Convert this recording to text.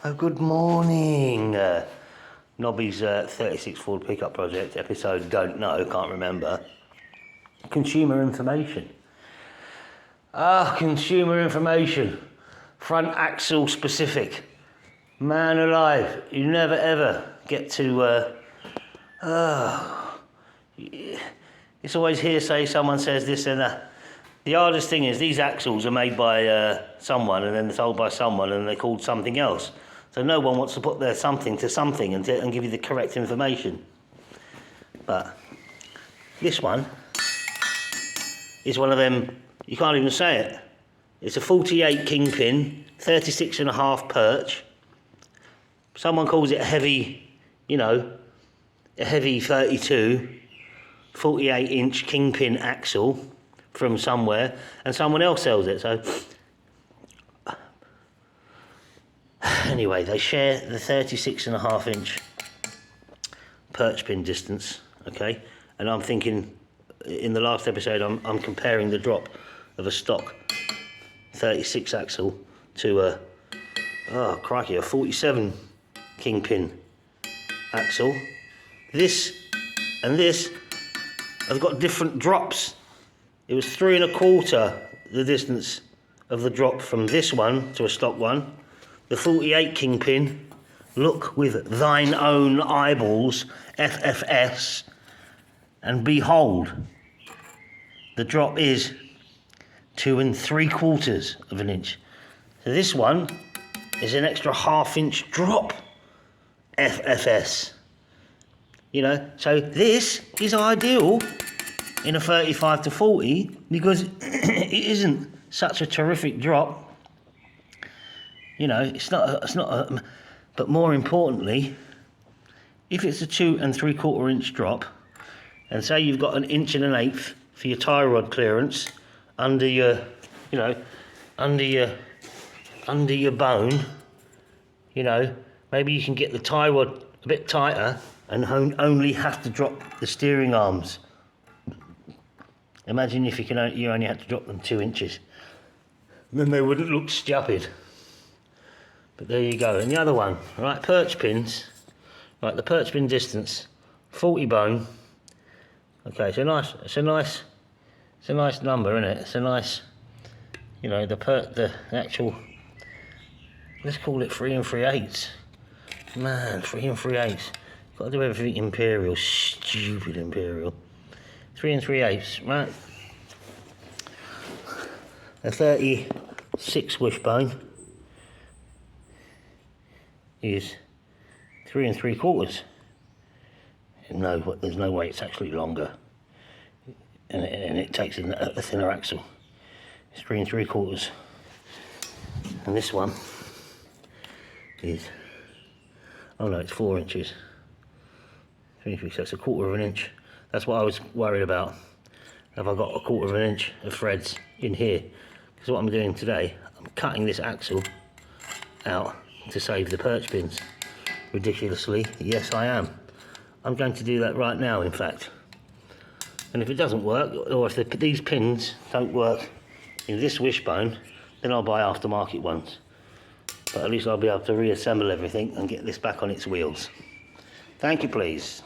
Oh, good morning. Nobby's 36 Ford pickup project episode, don't know, can't remember. Consumer information. Consumer information. Front axle specific. Man alive, you never ever get to, it's always hearsay, someone says this and that. The hardest thing is these axles are made by someone and then sold by someone and they're called something else. So no one wants to put their something to something and give you the correct information. But this one is one of them, you can't even say it. It's a 48 kingpin, 36.5 perch. Someone calls it a heavy, a heavy 32, 48 inch kingpin axle from somewhere, and someone else sells it. So anyway, they share the 36.5 inch perch pin distance, okay? And I'm thinking, in the last episode, I'm comparing the drop of a stock 36 axle to a 47 kingpin axle. This and this have got different drops. It was 3.25 the distance of the drop from this one to a stock one. The 48 kingpin, look with thine own eyeballs, FFS, and behold, the drop is 2.75 of an inch. So this one is an extra half-inch drop, FFS. So this is ideal in a 35 to 40 because it isn't such a terrific drop. It's not. But more importantly, if it's a 2.75 inch drop, and say you've got 1 1/8 inch for your tie rod clearance under your, under your bone, maybe you can get the tie rod a bit tighter and only have to drop the steering arms. Imagine if you only had to drop them 2 inches. Then they wouldn't look stupid. But there you go. And the other one, right, perch pins. Right, the perch pin distance, 40 bone. Okay, it's a nice number, isn't it? It's a nice, the actual, let's call it 3 3/8. Man, 3 3/8. Got to do everything imperial, stupid imperial. 3 3/8, right? A 36 wishbone is 3 3/4. No, there's no way it's actually longer, and it takes a thinner axle. It's 3 3/4, and this one is, it's 4 inches. 3 3, so it's 1/4 of an inch. That's what I was worried about. Have I got 1/4 of an inch of threads in here? Because what I'm doing today, I'm cutting this axle out to save the perch pins. Ridiculously, yes I am. I'm going to do that right now, in fact. And if it doesn't work, or if these pins don't work in this wishbone, then I'll buy aftermarket ones. But at least I'll be able to reassemble everything and get this back on its wheels. Thank you, please.